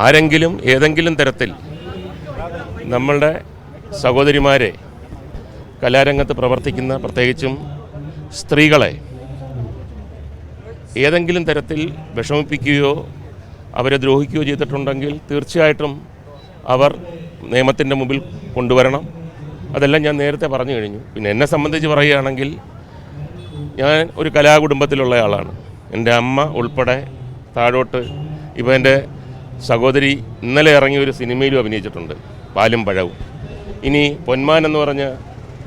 ആരെങ്കിലും ഏതെങ്കിലും തരത്തിൽ നമ്മളുടെ സഹോദരിമാരെ കലാരംഗത്ത് പ്രവർത്തിക്കുന്ന പ്രത്യേകിച്ചും സ്ത്രീകളെ ഏതെങ്കിലും തരത്തിൽ വിഷമിപ്പിക്കുകയോ അവരെ ദ്രോഹിക്കുകയോ ചെയ്തിട്ടുണ്ടെങ്കിൽ തീർച്ചയായിട്ടും അവർ നിയമത്തിൻ്റെ മുമ്പിൽ കൊണ്ടുവരണം. അതെല്ലാം ഞാൻ നേരത്തെ പറഞ്ഞു കഴിഞ്ഞു. പിന്നെ എന്നെ സംബന്ധിച്ച് പറയുകയാണെങ്കിൽ ഞാൻ ഒരു കലാകുടുംബത്തിലുള്ള ആളാണ്. എൻ്റെ അമ്മ ഉൾപ്പെടെ താഴോട്ട് ഇപ്പോൾ എൻ്റെ സഹോദരി ഇന്നലെ ഇറങ്ങിയ ഒരു സിനിമയിലും അഭിനയിച്ചിട്ടുണ്ട്, പാലും പഴവും. ഇനി പൊന്മാൻ എന്ന് പറഞ്ഞ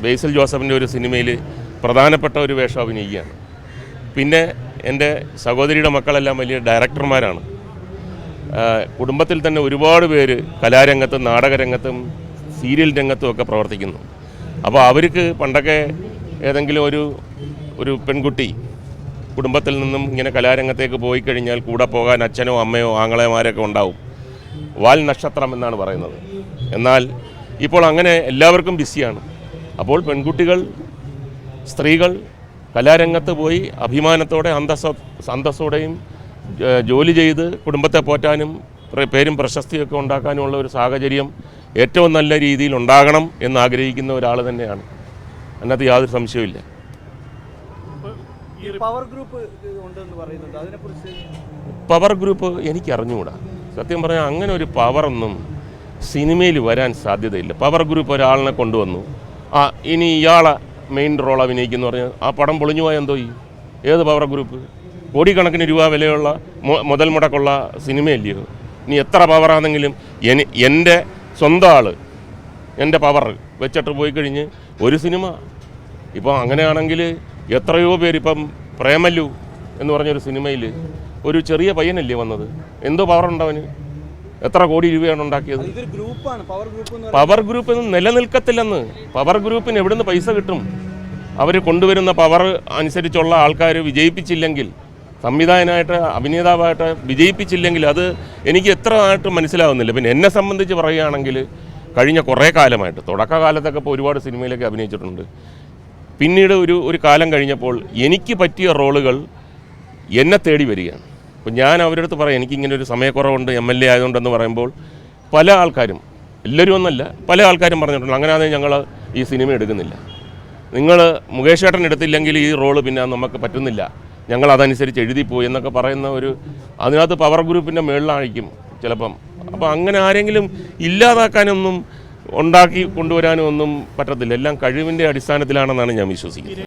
ബേസിൽ ജോസഫിൻ്റെ ഒരു സിനിമയിൽ പ്രധാനപ്പെട്ട ഒരു വേഷം അഭിനയിക്കുകയാണ്. പിന്നെ എൻ്റെ സഹോദരിയുടെ മക്കളെല്ലാം വലിയ ഡയറക്ടർമാരാണ്. കുടുംബത്തിൽ തന്നെ ഒരുപാട് പേര് കലാരംഗത്തും നാടകരംഗത്തും സീരിയൽ രംഗത്തും ഒക്കെ പ്രവർത്തിക്കുന്നു. അപ്പോൾ അവർക്ക് പണ്ടൊക്കെ ഏതെങ്കിലും ഒരു പെൺകുട്ടി കുടുംബത്തിൽ നിന്നും ഇങ്ങനെ കലാരംഗത്തേക്ക് പോയി കഴിഞ്ഞാൽ കൂടെ പോകാൻ അച്ഛനോ അമ്മയോ ആങ്ങളമാരൊക്കെ ഉണ്ടാവും. വാൽ നക്ഷത്രം എന്നാണ് പറയുന്നത്. എന്നാൽ ഇപ്പോൾ അങ്ങനെ എല്ലാവർക്കും ബിസിയാണ്. അപ്പോൾ പെൺകുട്ടികൾ, സ്ത്രീകൾ കലാരംഗത്ത് പോയി അഭിമാനത്തോടെ അന്തസ്സോടെയും ജോലി ചെയ്ത് കുടുംബത്തെ പോറ്റാനും പേരും പ്രശസ്തിയൊക്കെ ഉണ്ടാക്കാനുമുള്ള ഒരു സാഹചര്യം ഏറ്റവും നല്ല രീതിയിൽ ഉണ്ടാകണം എന്ന് ആഗ്രഹിക്കുന്ന ഒരാൾ തന്നെയാണ്. അതിനകത്ത് യാതൊരു സംശയവുമില്ല. പവർ ഗ്രൂപ്പ് എനിക്ക് അറിഞ്ഞുകൂടാ. സത്യം പറഞ്ഞാൽ അങ്ങനെ ഒരു പവറൊന്നും സിനിമയിൽ വരാൻ സാധ്യതയില്ല. പവർ ഗ്രൂപ്പ് ഒരാളിനെ കൊണ്ടുവന്നു, ഇനി ഇയാളെ മെയിൻ റോൾ അഭിനയിക്കുന്നു പറഞ്ഞാൽ ആ പടം പൊളിഞ്ഞു പോയാൽ എന്തോ ചെയ്യും? ഏത് പവർ ഗ്രൂപ്പ്? കോടിക്കണക്കിന് രൂപ വിലയുള്ള മുതൽ മുടക്കുള്ള സിനിമയല്ലയോ? ഇനി എത്ര പവറാണെങ്കിലും എൻ്റെ സ്വന്തം ആൾ എൻ്റെ പവർ വെച്ചിട്ട് പോയി കഴിഞ്ഞ് ഒരു സിനിമ ഇപ്പോൾ അങ്ങനെയാണെങ്കിൽ എത്രയോ പേരിപ്പം പ്രേമല്ലു എന്ന് പറഞ്ഞൊരു സിനിമയിൽ ഒരു ചെറിയ പയ്യനല്ലേ വന്നത്, എന്തോ പവറുണ്ടവന്, എത്ര കോടി രൂപയാണ് ഉണ്ടാക്കിയത്. Power group നിലനിൽക്കത്തില്ലെന്ന്. പവർ ഗ്രൂപ്പിന് എവിടുന്ന് പൈസ കിട്ടും? അവർ കൊണ്ടുവരുന്ന പവർ അനുസരിച്ചുള്ള ആൾക്കാർ വിജയിപ്പിച്ചില്ലെങ്കിൽ, സംവിധായകനായിട്ട് അഭിനേതാവായിട്ട് വിജയിപ്പിച്ചില്ലെങ്കിൽ അത് എനിക്ക് എത്ര ആയിട്ട് മനസ്സിലാവുന്നില്ല. പിന്നെ എന്നെ സംബന്ധിച്ച് പറയുകയാണെങ്കിൽ കഴിഞ്ഞ കുറേ കാലമായിട്ട്, തുടക്കകാലത്തൊക്കെ ഇപ്പോൾ ഒരുപാട് സിനിമയിലൊക്കെ അഭിനയിച്ചിട്ടുണ്ട്. പിന്നീട് ഒരു കാലം കഴിഞ്ഞപ്പോൾ എനിക്ക് പറ്റിയ റോളുകൾ എന്നെ തേടി വരികയാണ്. അപ്പോൾ ഞാൻ അവരുടെ അടുത്ത് പറയാം, എനിക്കിങ്ങനെ ഒരു സമയക്കുറവുണ്ട് MLA ആയതുകൊണ്ടെന്ന് പറയുമ്പോൾ പല ആൾക്കാരും, എല്ലാവരും ഒന്നല്ല, പല ആൾക്കാരും പറഞ്ഞിട്ടുണ്ട് അങ്ങനെയാണെങ്കിൽ ഞങ്ങൾ ഈ സിനിമ എടുക്കുന്നില്ല, നിങ്ങൾ മുകേഷ് ചേട്ടൻ എടുത്തില്ലെങ്കിൽ ഈ റോള് പിന്നെ നമുക്ക് പറ്റുന്നില്ല, ഞങ്ങൾ അതനുസരിച്ച് എഴുതിപ്പോയി എന്നൊക്കെ പറയുന്ന അതിനകത്ത് പവർ ഗ്രൂപ്പിൻ്റെ മേളിലായിരിക്കും ചിലപ്പം. അപ്പോൾ അങ്ങനെ ആരെങ്കിലും ഇല്ലാതാക്കാനൊന്നും ഉണ്ടാക്കി കൊണ്ടുവരാനും ഒന്നും പറ്റത്തില്ല. എല്ലാം കഴിവിൻ്റെ അടിസ്ഥാനത്തിലാണെന്നാണ് ഞാൻ വിശ്വസിക്കുന്നത്.